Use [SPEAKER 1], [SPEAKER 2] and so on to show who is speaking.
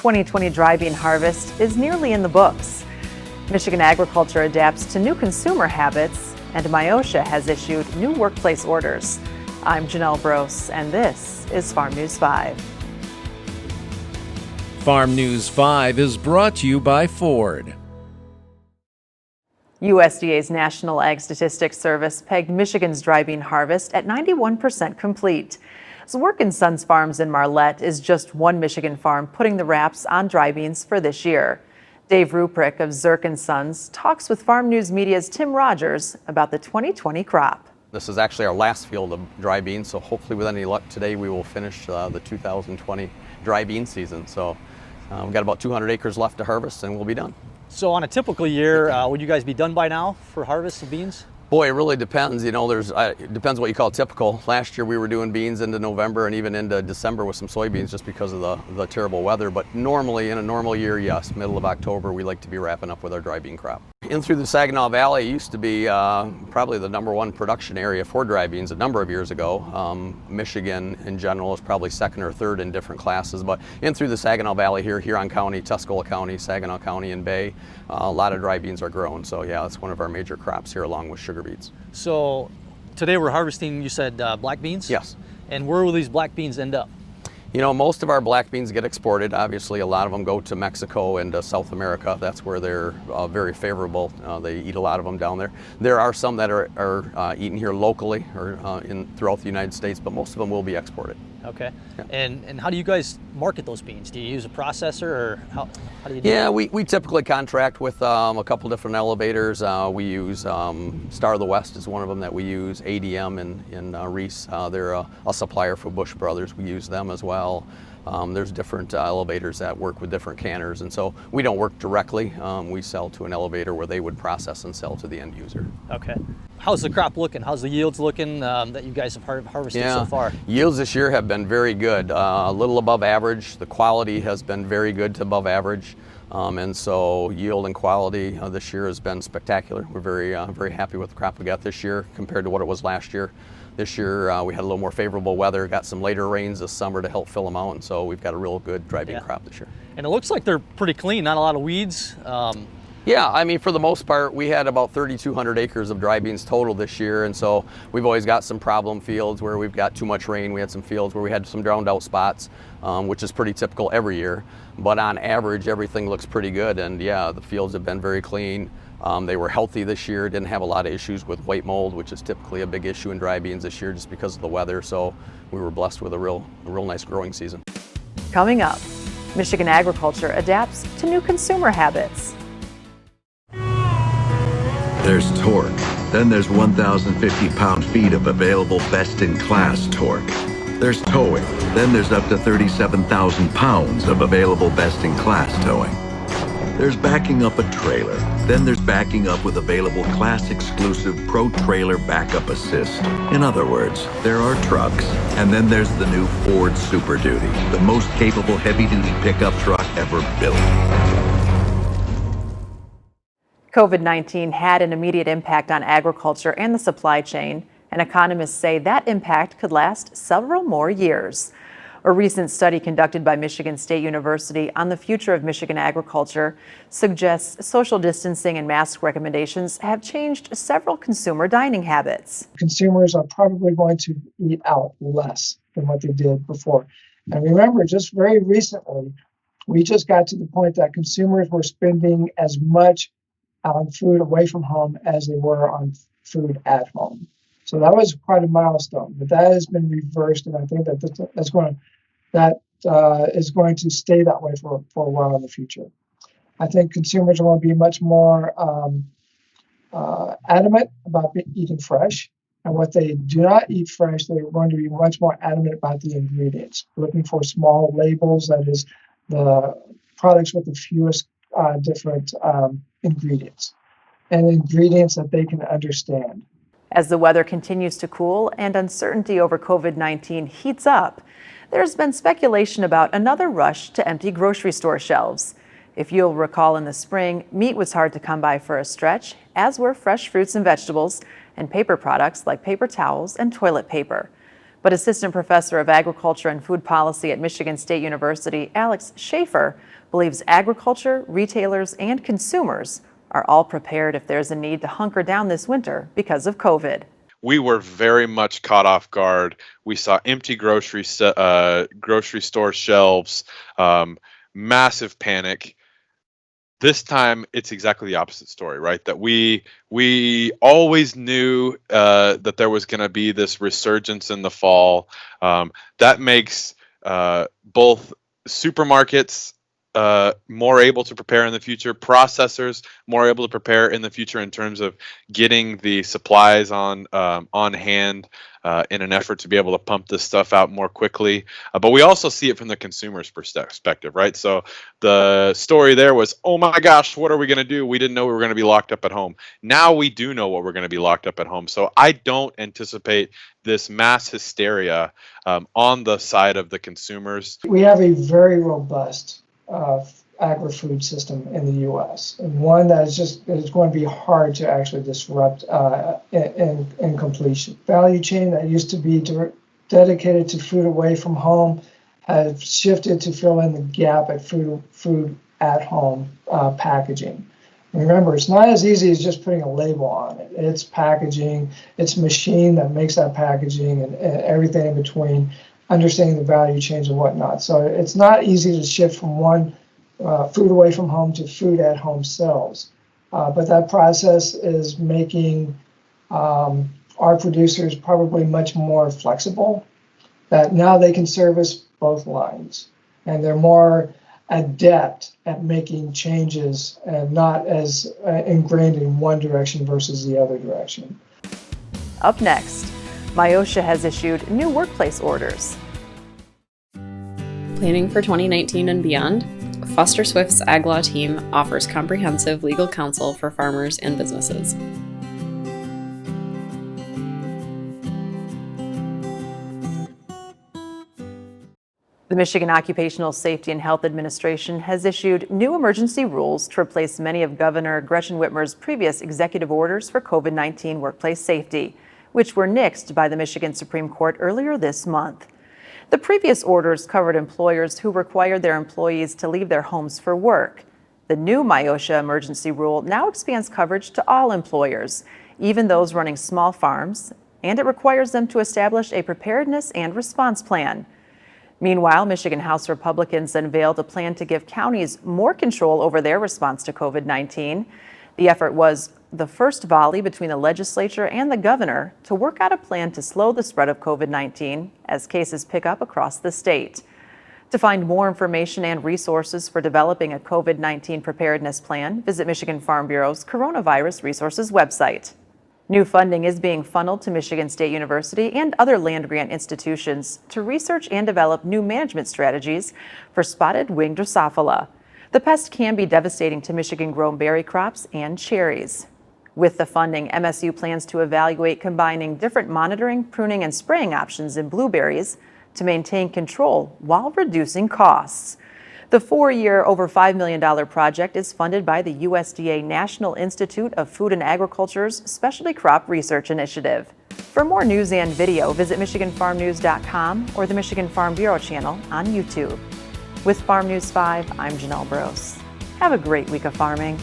[SPEAKER 1] 2020 dry bean harvest is nearly in the books. Michigan agriculture adapts to new consumer habits, and MIOSHA has issued new workplace orders. I'm Janelle Brose, and this is Farm News 5.
[SPEAKER 2] Farm News 5 is brought to you by Ford.
[SPEAKER 1] USDA's National Ag Statistics Service pegged Michigan's dry bean harvest at 91% complete. Zwerk & Sons Farms in Marlette is just one Michigan farm putting the wraps on dry beans for this year. Dave Ruprecht of Zwerk & Sons talks with Farm News Media's Tim Rogers about the 2020 crop.
[SPEAKER 3] This is actually our last field of dry beans, so hopefully with any luck today we will finish the 2020 dry bean season. So we've got about 200 acres left to harvest and we'll be done.
[SPEAKER 4] So on a typical year, would you guys be done by now for harvest of beans?
[SPEAKER 3] Boy, it really depends. You know, it depends what you call typical. Last year we were doing beans into November and even into December with some soybeans just because of the terrible weather. But normally, in a normal year, yes, middle of October, we like to be wrapping up with our dry bean crop. In through the Saginaw Valley used to be probably the #1 production area for dry beans a number of years ago. Michigan in general is probably second or third in different classes, but in through the Saginaw Valley here, Huron County, Tuscola County, Saginaw County, and Bay, a lot of dry beans are grown. So yeah, that's one of our major crops here along with sugar beets.
[SPEAKER 4] So today we're harvesting, you said black beans?
[SPEAKER 3] Yes. And
[SPEAKER 4] where will these black beans end up?
[SPEAKER 3] You know, most of our black beans get exported. Obviously, a lot of them go to Mexico and South America. That's where they're very favorable. They eat a lot of them down there. There are some that are eaten here locally or throughout the United States, but most of them will be exported.
[SPEAKER 4] Okay.
[SPEAKER 3] Yeah.
[SPEAKER 4] And how do you guys market those beans? Do you use a processor, or how do you do
[SPEAKER 3] Yeah,
[SPEAKER 4] that?
[SPEAKER 3] we typically contract with a couple different elevators. We use Star of the West is one of them that we use. ADM in Reese, they're a supplier for Bush Brothers. We use them as well. There's different elevators that work with different canners, and so we don't work directly. We sell to an elevator where they would process and sell to the end user.
[SPEAKER 4] Okay. How's the crop looking? How's the yields looking that you guys have harvested so far?
[SPEAKER 3] Yields this year have been very good, a little above average. The quality has been very good to above average, and so yield and quality this year has been spectacular. We're very happy with the crop we got this year compared to what it was last year. This year we had a little more favorable weather, got some later rains this summer to help fill them out, and so we've got a real good dry bean crop this year.
[SPEAKER 4] And it looks like they're pretty clean, not a lot of weeds.
[SPEAKER 3] Yeah, I mean, for the most part, we had about 3,200 acres of dry beans total this year, and so we've always got some problem fields where we've got too much rain. We had some fields where we had some drowned out spots, which is pretty typical every year. But on average, everything looks pretty good, and yeah, the fields have been very clean. They were healthy this year, didn't have a lot of issues with white mold, which is typically a big issue in dry beans this year just because of the weather, so we were blessed with a real nice growing season.
[SPEAKER 1] Coming up, Michigan agriculture adapts to new consumer habits.
[SPEAKER 5] There's torque. Then there's 1,050 pound-feet of available best-in-class torque. There's towing. Then there's up to 37,000 pounds of available best-in-class towing. There's backing up a trailer. Then there's backing up with available class-exclusive Pro Trailer Backup Assist. In other words, there are trucks, and then there's the new Ford Super Duty, the most capable heavy-duty pickup truck ever built.
[SPEAKER 1] COVID-19 had an immediate impact on agriculture and the supply chain, and economists say that impact could last several more years. A recent study conducted by Michigan State University on the future of Michigan agriculture suggests social distancing and mask recommendations have changed several consumer dining habits.
[SPEAKER 6] Consumers are probably going to eat out less than what they did before. And remember, just very recently, we just got to the point that consumers were spending as much on food away from home as they were on food at home. So that was quite a milestone, but that has been reversed, and I think that is going to stay that way for a while in the future. I think consumers are going to be much more adamant about eating fresh, and what they do not eat fresh, they're going to be much more adamant about the ingredients, looking for small labels, that is, the products with the fewest different ingredients, and ingredients that they can understand.
[SPEAKER 1] As the weather continues to cool and uncertainty over COVID-19 heats up, there's been speculation about another rush to empty grocery store shelves. If you'll recall, in the spring, meat was hard to come by for a stretch, as were fresh fruits and vegetables, and paper products like paper towels and toilet paper. But Assistant Professor of Agriculture and Food Policy at Michigan State University, Alex Schaefer, believes agriculture, retailers, and consumers are all prepared if there's a need to hunker down this winter because of COVID.
[SPEAKER 7] We were very much caught off guard. We saw empty grocery store shelves, massive panic. This time, it's exactly the opposite story, right? That we always knew that there was going to be this resurgence in the fall. That makes both supermarkets more able to prepare in the future, processors more able to prepare in the future in terms of getting the supplies on hand in an effort to be able to pump this stuff out more quickly. But we also see it from the consumer's perspective, right? So the story there was, oh my gosh, what are we going to do? We didn't know we were going to be locked up at home. Now we do know what we're going to be locked up at home. So I don't anticipate this mass hysteria on the side of the consumers.
[SPEAKER 6] We have a very robust agri-food system in the U.S. and one that is going to be hard to actually disrupt in completion. Value chain that used to be dedicated to food away from home has shifted to fill in the gap at food at home packaging. Remember, it's not as easy as just putting a label on it. It's packaging, it's machine that makes that packaging and everything in between, understanding the value chains and whatnot. So it's not easy to shift from one food away from home to food at home sales. But that process is making our producers probably much more flexible, that now they can service both lines. And they're more adept at making changes and not as ingrained in one direction versus the other direction.
[SPEAKER 1] Up next, MIOSHA has issued new workplace orders.
[SPEAKER 8] Planning for 2019 and beyond, Foster Swift's Ag Law team offers comprehensive legal counsel for farmers and businesses.
[SPEAKER 1] The Michigan Occupational Safety and Health Administration has issued new emergency rules to replace many of Governor Gretchen Whitmer's previous executive orders for COVID-19 workplace safety, which were nixed by the Michigan Supreme Court earlier this month. The previous orders covered employers who required their employees to leave their homes for work. The new MIOSHA emergency rule now expands coverage to all employers, even those running small farms, and it requires them to establish a preparedness and response plan. Meanwhile, Michigan House Republicans unveiled a plan to give counties more control over their response to COVID-19. The effort was the first volley between the legislature and the governor to work out a plan to slow the spread of COVID-19 as cases pick up across the state. To find more information and resources for developing a COVID-19 preparedness plan, visit Michigan Farm Bureau's Coronavirus Resources website. New funding is being funneled to Michigan State University and other land-grant institutions to research and develop new management strategies for spotted winged Drosophila. The pest can be devastating to Michigan-grown berry crops and cherries. With the funding, MSU plans to evaluate combining different monitoring, pruning, and spraying options in blueberries to maintain control while reducing costs. The 4-year, over $5 million project is funded by the USDA National Institute of Food and Agriculture's Specialty Crop Research Initiative. For more news and video, visit MichiganFarmNews.com or the Michigan Farm Bureau channel on YouTube. With Farm News 5, I'm Janelle Brose. Have a great week of farming.